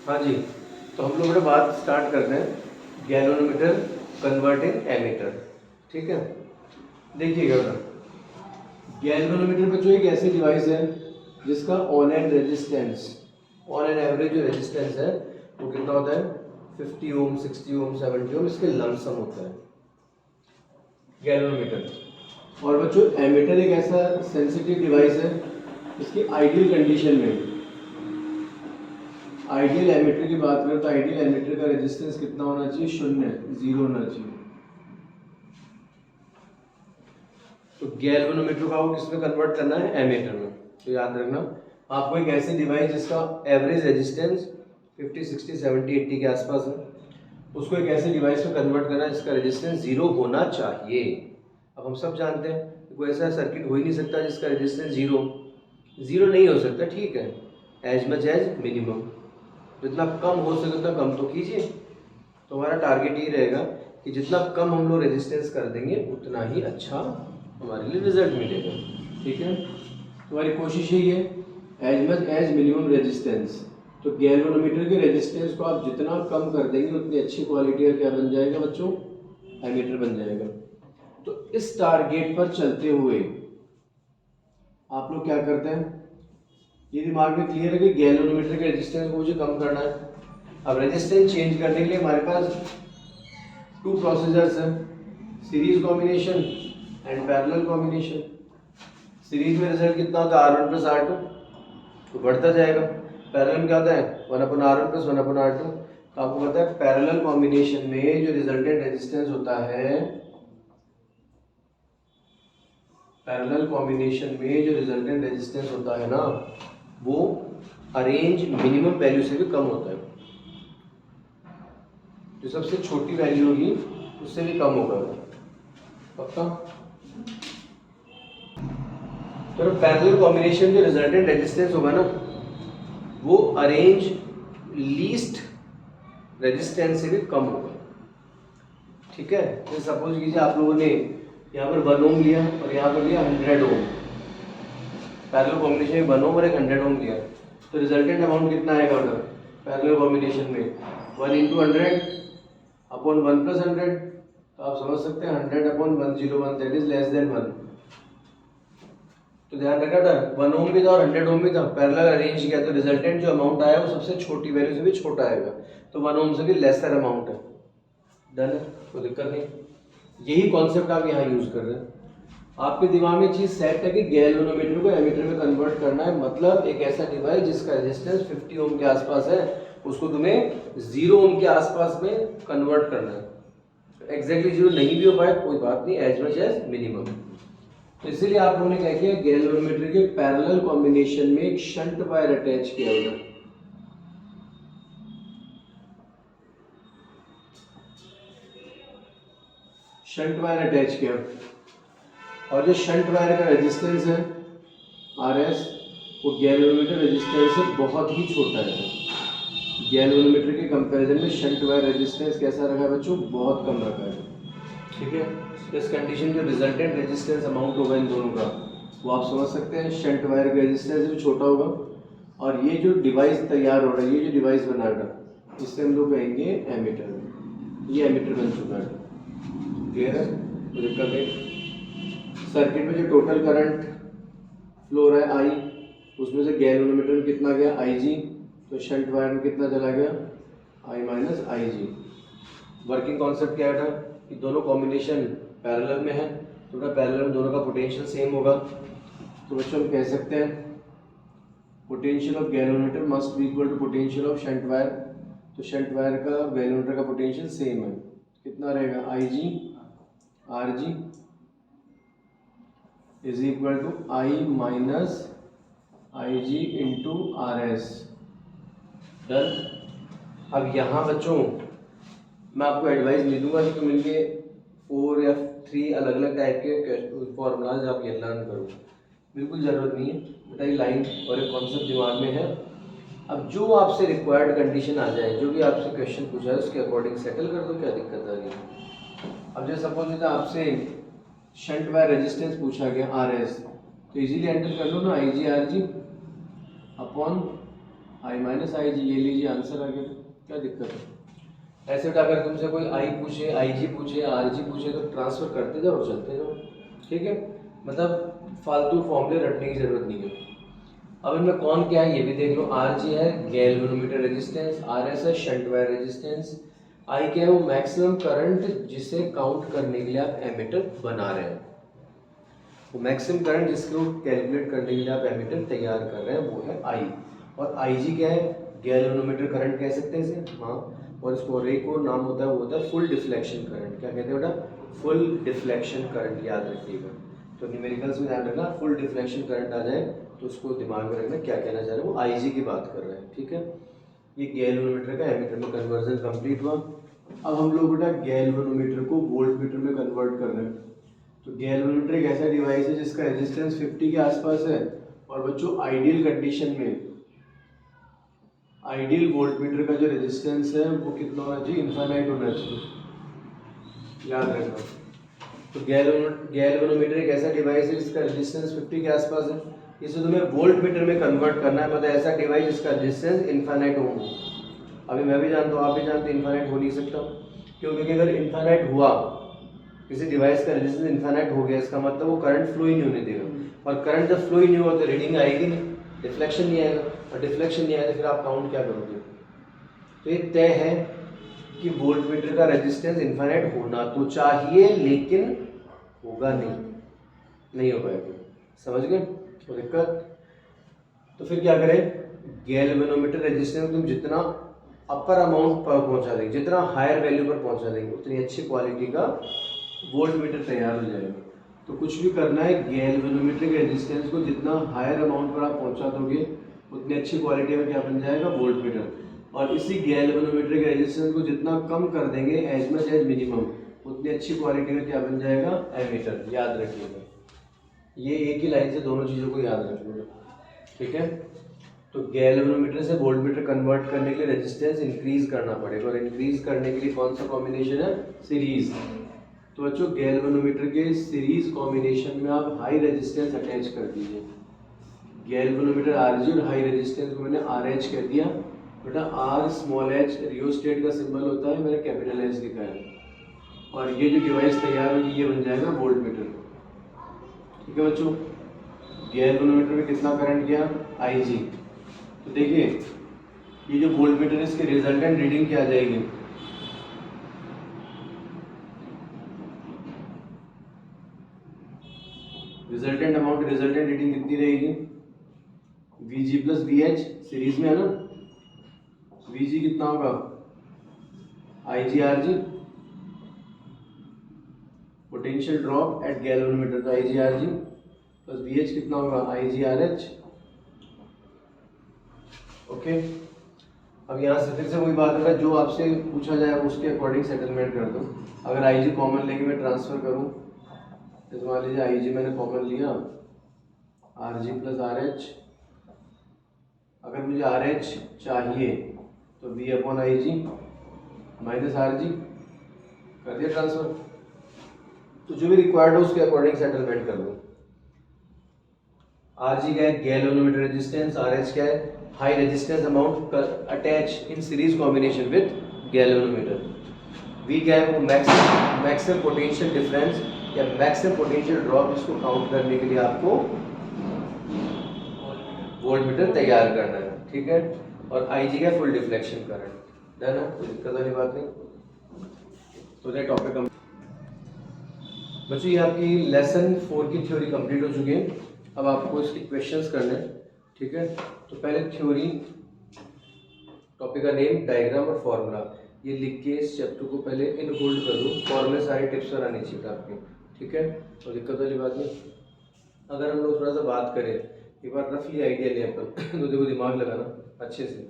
हाँ जी, तो हम लोग अपना बात स्टार्ट करते हैं गैल्वेनोमीटर कन्वर्टिंग एमीटर। ठीक है, देखिएगा बेटा, गैल्वेनोमीटर बच्चों एक ऐसी डिवाइस है जिसका on and resistance, on and average जो रेजिस्टेंस है वो कितना होता है 50 ओम, 60 ओम, 70 ओम, इसके लमसम होता है गैल्वेनोमीटर। और बच्चों एमीटर एक ऐसा सेंसिटिव डिवाइस है इसकी आइडियल कंडीशन में, आइडियल एमीटर की बात करें तो आइडियल एमीटर का रेजिस्टेंस कितना होना चाहिए, शून्य, जीरो होना चाहिए। तो गैल्वेनोमीटर का वो किसमें कन्वर्ट करना है, एमीटर में। तो याद रखना आपको एक ऐसी डिवाइस जिसका एवरेज रेजिस्टेंस 50, 60, 70, 80 के आसपास है, उसको एक ऐसी डिवाइस में कन्वर्ट करना है जिसका रेजिस्टेंस जीरो होना चाहिए। अब हम सब जानते हैं कोई ऐसा सर्किट हो ही नहीं सकता जिसका रेजिस्टेंस जीरो नहीं हो सकता। ठीक है, एज मच एज मिनिमम, जितना कम हो सके उतना कम तो कीजिए। तो हमारा टारगेट ये रहेगा कि जितना कम हम लोग रेजिस्टेंस कर देंगे उतना ही अच्छा हमारे लिए रिजल्ट मिलेगा। ठीक है, तुम्हारी कोशिश यही है as much as minimum resistance. तो गैल्वेनोमीटर के रेजिस्टेंस को आप जितना कम कर देंगे उतनी अच्छी क्वालिटी का क्या बन जाएगा बच्चों, एमीटर बन जाएगा। तो इस टारगेट पर चलते हुए आप लोग क्या करते हैं, ये दिमाग में क्लियर है कि गैल्वेनोमीटर के रेजिस्टेंस को मुझे कम करना है। अब रेजिस्टेंस चेंज करने के लिए हमारे पास टू प्रोसीजर्स हैं, series combination and parallel combination. Series में रिजल्ट कितना होता है R1 प्लस R2, तो बढ़ता जाएगा। पैरेलल में क्या होता है 1/R1 प्लस 1/R2। तो आपको पता है पैरेलल कॉम्बिनेशन में जो रिजल्टेंट रेजिस्टेंस होता है, पैरेलल कॉम्बिनेशन में जो रिजल्टेंट रेजिस्टेंस होता है ना, वो अरेंज मिनिमम वैल्यू से भी कम होता है। जो सबसे छोटी वैल्यू होगी उससे भी कम होगा, पक्का। तो पैरेलल कॉम्बिनेशन जो रिजल्टेंट रेजिस्टेंस होगा ना, वो अरेंज लीस्ट रेजिस्टेंस से भी कम होगा। ठीक है, तो सपोज कीजिए आप लोगों ने यहाँ पर 1 ओम लिया और यहाँ पर लिया 100 ओम, पैरेलल कॉम्बिनेशन में 1 ओम और एक 100 ओम लिया, तो रिजल्टेंट अमाउंट कितना आएगा उधर पैरेलल कॉम्बिनेशन में 1 × 100 अपॉन 1 + 100। तो आप समझ सकते हैं 100/101 दैट इज लेस देन 1। तो ध्यान रखा था 1 ओम भी था और 100 ओम भी था, पैरेलल अरेंज किया तो रिजल्टेंट जो अमाउंट आया वो सबसे छोटी वैल्यू से भी छोटा आएगा, तो 1 ओम से भी लेसर अमाउंट है। डन है, कोई दिक्कत नहीं। यही कॉन्सेप्ट आप यहाँ यूज कर रहे हैं। आपके दिमाग में चीज सेट है कि गैल्वेनोमीटर को एमीटर में कन्वर्ट करना है, मतलब एक ऐसा डिवाइस जिसका रेजिस्टेंस 50 ओम के आसपास है उसको तुम्हें 0 ओम के आसपास में कन्वर्ट करना है। एग्जैक्टली 0 नहीं भी हो पाए कोई बात नहीं, एज मच एज मिनिमम। तो इसीलिए आप लोगों ने क्या किया, गैल्वेनोमीटर के पैरेलल कॉम्बिनेशन में एक शंट वायर अटैच किया हुआ, शंट वायर अटैच किया। और जो शंट वायर का रेजिस्टेंस है RS, वो गैल्वेनोमीटर रेजिस्टेंस से बहुत ही छोटा है। गैल्वेनोमीटर के कंपैरिजन में शंट वायर रेजिस्टेंस कैसा रखा है बच्चों, बहुत कम रखा है। ठीक है, इस कंडीशन जो रिजल्टेंट रेजिस्टेंस अमाउंट होगा इन दोनों का, वो आप समझ सकते हैं शंट वायर का रेजिस्टेंस भी छोटा होगा। और ये जो डिवाइस तैयार हो रहा है, ये जो डिवाइस बना रहा है, इससे हम लोग कहेंगे एमीटर। ये एमीटर बन चुका है, क्लियर है, तो दिक्कत नहीं। सर्किट में जो टोटल करंट फ्लो हो रहा है I, उसमें से गैल्वेनोमीटर में कितना गया IG, तो शंट वायर में कितना चला गया I - IG। वर्किंग कॉन्सेप्ट क्या था कि दोनों कॉम्बिनेशन पैरेलल में है, तो पैरेलल में दोनों का पोटेंशियल सेम होगा। तो बच्चों हम कह सकते हैं potential of galvanometer must be equal to potential of shunt wire. तो शंट वायर का गैल्वेनोमीटर का पोटेंशियल सेम है, कितना रहेगा IG RG is equal to I - IG into RS। Done. अब यहाँ बच्चों मैं आपको एडवाइस नहीं दूंगा कि तुम इनके 4 या 3 अलग अलग टाइप के फॉर्मूलाज आप ये लर्न करो, बिल्कुल ज़रूरत नहीं है बेटा। ये लाइन और एक कॉन्सेप्ट दिमाग में है। अब जो आपसे रिक्वायर्ड कंडीशन आ जाए, जो भी आपसे क्वेश्चन पूछा है उसके अकॉर्डिंग सेटल कर दो, क्या दिक्कत आ रही है। अब जैसे सपोज होता आपसे शंट वायर रेजिस्टेंस पूछा गया RS, तो इजीली एंटर कर लो ना IG RG upon I minus I G, ये लीजिए आंसर आ गया, क्या दिक्कत है। ऐसे अगर तुमसे कोई आई पूछे, आई जी पूछे, आर जी पूछे तो ट्रांसफर करते जाओ और चलते जाओ, ठीक है। मतलब फालतू फॉर्मूले रटने की जरूरत नहीं है। अब इनमें कौन क्या है ये भी देख लो। आर जी है गैल्वेनोमीटर रेजिस्टेंस, आर एस है शंट वायर रेजिस्टेंस, आई क्या है वो मैक्सिमम करंट जिसे काउंट करने के लिए आप एमीटर बना रहे हैं। वो मैक्सिमम करंट जिसको कैलकुलेट करने के लिए आप एमीटर तैयार कर रहे हैं वो है आई। और आई जी क्या है, गैल्वेनोमीटर करंट कह सकते हैं इसे, हाँ। और इसको एक और नाम होता है वो होता है फुल डिफ्लेक्शन करंट। क्या कहते हैं बेटा, फुल डिफ्लेक्शन करंट, याद रखिएगा। तो न्यूमेरिकल्स में ध्यान रखना, फुल डिफ्लेक्शन करंट आ जाए तो उसको दिमाग में रखना क्या कहना चाह रहे हैं, वो आई जी की बात कर रहे हैं, ठीक है। ये गैल्वेनोमीटर का एमीटर में कन्वर्जन कंप्लीट हुआ। अब हम लोग बेटा गैल्वेनोमीटर को वोल्टमीटर में कन्वर्ट कर रहे हैं। तो गैल्वेनोमीटर एक ऐसा डिवाइस है जिसका रेजिस्टेंस 50 के आसपास है। और बच्चों आइडियल कंडीशन में आइडियल वोल्टमीटर का जो रेजिस्टेंस है वो कितना होना चाहिए, इनफाइनाइट होना चाहिए, याद रखना। तो गैल्वेनोमीटर एक ऐसा डिवाइस है जिसका रेजिस्टेंस 50 के आसपास है। इसे तुम्हें वोल्टमीटर में कन्वर्ट करना है, मतलब ऐसा डिवाइस जिसका रेजिस्टेंस इनफाइनाइट हो। अभी मैं भी जानता हूँ, आप भी जानते हैं, इनफाइनाइट हो नहीं सकता। क्योंकि अगर इनफाइनाइट हुआ, किसी डिवाइस का रेजिस्टेंस इनफाइनाइट हो गया, इसका मतलब वो करंट फ्लो ही नहीं होने देगा। और करंट जब फ्लो ही नहीं होगा तो रीडिंग आएगी नहीं, डिफ्लेक्शन नहीं आएगा। और डिफ्लेक्शन नहीं आएगा तो फिर आप काउंट क्या करोगे। तो ये तय है कि वोल्टमीटर का रेजिस्टेंस इनफाइनाइट होना तो चाहिए, लेकिन होगा नहीं हो पाएगा। समझ गए तो दिक्कत। तो फिर क्या करें, गैल्वेनोमीटर रेजिस्टेंस तुम जितना अपर अमाउंट पर पहुंचा देंगे, जितना हायर वैल्यू पर पहुंचा देंगे, उतनी अच्छी क्वालिटी का वोल्टमीटर तैयार हो जाएगा। तो कुछ भी करना है, गैल्वेनोमीटर के रेजिस्टेंस को जितना हायर अमाउंट पर आप पहुंचा दोगे उतनी अच्छी क्वालिटी का क्या बन जाएगा, वोल्टमीटर। और इसी गैल्वेनोमीटर के रेजिस्टेंस को जितना कम कर देंगे एज मच एज मिनिमम, उतनी अच्छी क्वालिटी का क्या बन जाएगा, एमीटर। याद रखिएगा, ये एक ही लाइन से दोनों चीज़ों को याद रखिएगा, ठीक है। तो गैल्वेनोमीटर से वोल्टमीटर कन्वर्ट करने के लिए रेजिस्टेंस इंक्रीज करना पड़ेगा, और इंक्रीज करने के लिए कौन सा कॉम्बिनेशन है, सीरीज। तो बच्चों गैल्वेनोमीटर के सीरीज कॉम्बिनेशन में आप हाई रेजिस्टेंस अटैच कर दीजिए। गैल्वेनोमीटर आरजी और हाई रेजिस्टेंस को मैंने आरएच कह दिया। बेटा आर स्मॉल एच रियोस्टेट का सिंबल होता है, मैंने कैपिटल एच लिखा है। और ये जो डिवाइस तैयार होगी ये बन जाएगा वोल्टमीटर, ठीक है बच्चों। गैल्वेनोमीटर में कितना करंट गया, आई जी। तो देखिए ये जो वोल्टमीटर है इसकी रिजल्टेंट रीडिंग क्या आ जाएगी, रिजल्टेंट अमाउंट, रिजल्टेंट रीडिंग कितनी रहेगी, Vg plus V H, series में है ना। Vg कितना होगा, I G R G, potential drop at galvanometer, तो I G R G plus V H कितना होगा, I G R H. Okay, अब यहाँ से फिर से वही बात है, जो आपसे पूछा जाए उसके अकॉर्डिंग सेटलमेंट कर दो। अगर आई जी कॉमन लेके मैं ट्रांसफर करूँ, तो मान लीजिए आई जी मैंने कॉमन लिया, R G plus R H. अगर मुझे आर एच चाहिए तो V upon I G minus R G, कर दिया ट्रांसफर। तो जो भी रिक्वायर्ड हो उसके अकॉर्डिंग सेटलमेंट कर दो। आर जी क्या है, गैल्वेनोमीटर रेजिस्टेंस, आर एच क्या है, high resistance amount attach in series combination with galvanometer. V क्या है, वो मैक्सिमम पोटेंशियल डिफरेंस या मैक्सिमम पोटेंशियल ड्रॉप, इसको काउंट करने के लिए आपको वोल्टमीटर तैयार करना है, ठीक है। और आई जी का फुल डिफ्लेक्शन करंट, है ना, कोई दिक्कत वाली बात नहीं। तो ये टॉपिक बच्चों, ये आपकी लेसन 4 की थ्योरी कंप्लीट हो चुकी है। अब आपको इसके क्वेश्चंस करने हैं, ठीक है। तो पहले थ्योरी, टॉपिक का नेम, डायग्राम और फॉर्मूला, ये लिख के इस चैप्टर को पहले इन होल्ड कर दो। फॉर्मूले सारे टिप्स पर आनी चाहिए आपके, ठीक है। तो दिक्कत वाली बात नहीं। अगर हम लोग थोड़ा सा बात करें, एक बार रफली आइडिया लें अपन तो देखो दिमाग लगाना अच्छे से।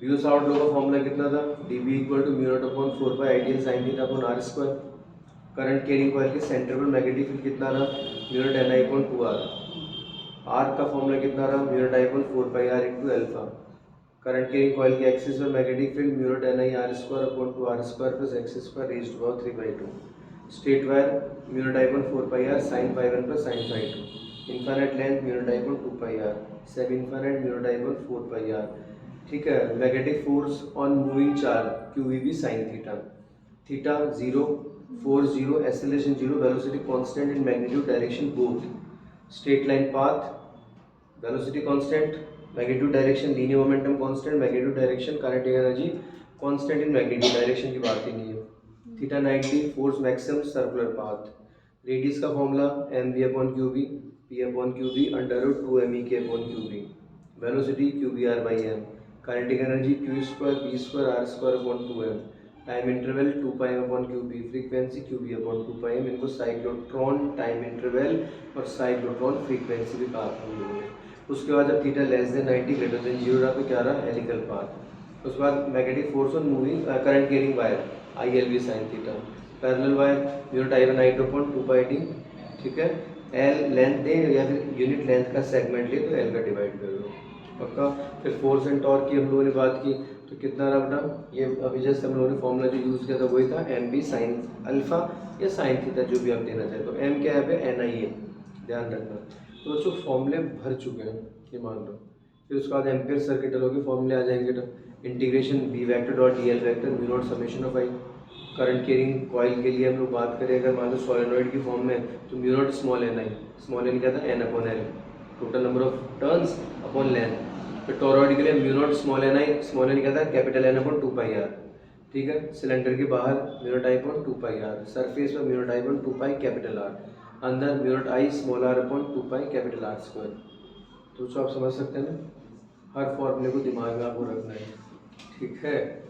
ब्यूस आउट लॉ का फॉर्मूला कितना था, D B equal to mu not upon 4 pi I dl sine theta upon R square. Current carrying coil के सेंटर पर मैग्नेटिक फील्ड कितना रहा, mu not N I upon 2 R. R का फॉर्मूला कितना रहा, mu not I upon 4 pi R into alpha. Current carrying coil के axis पर magnetic field mu not N I are square upon 2 R square plus X square raised to power 3/2। Straight wire mu not I upon 4 pi R sine phi 1 plus sine phi 2। Infinite length mu not I upon 2 pi R. Semi infinite mu not I upon 4 pi R. ठीक है। Magnetic force on moving charge QEV sine theta, theta 0, force 0, acceleration 0, velocity constant in magnitude direction both, straight line path, velocity constant, magnitude direction linear momentum constant, magnitude direction kinetic energy constant in magnitude direction की बात ही नहीं है। Theta 90, force maximum circular path, radius का formula mv/qb, p/qb √2me/qb, velocity qbr/m, kinetic energy q2b2r2/2m, time interval 2πm/qb, frequency qb/2πm। इनको cyclotron time interval और cyclotron frequency भी कहा था हम लोगों ने। उसके बाद जब theta less than 90 greater than 0 रहा तो क्या रहा, हेलिकल पाथ। उसके बाद magnetic force on moving current carrying wire ILV sine theta, parallel wire unit I1/2πd, ठीक है। एल लेंथ दे या फिर यूनिट लेंथ का सेगमेंट ले तो एल का डिवाइड कर दो, पक्का। फिर फोर्स एंड टॉर्क की हम लोगों ने बात की तो कितना रहा बेटा, ये अभी जस्ट हम लोगों ने फॉर्मूला जो यूज़ किया था वही था mb साइन अल्फा या साइन थीटा, जो भी आप देना चाहे। तो m क्या है पे NI है, ध्यान रखना। तो बच्चों फॉर्मूले भर चुके हैं, ये मान लो। फिर उसके बाद एम्पियर सर्किट लोगे, फॉर्मूले आ जाएंगे ना, integration b vector dot dl vector mu naught summation of I। Current carrying coil के लिए हम लोग बात करें अगर मान लो सॉलिनॉइड की फॉर्म में तो mu naught small n I, small n क्या था n/l, total number of turns upon length. फिर टोरॉइड के लिए mu naught small n I, small n क्या था कैपिटल N/2πr, ठीक है। सिलेंडर के बाहर म्यू नॉट I/2πr, सरफेस पर mu naught I/2π capital R, अंदर mu naught I small r/2π capital R²। तो आप समझ सकते हैं ना, हर फॉर्मूले को दिमाग में आपको रखना है, ठीक है।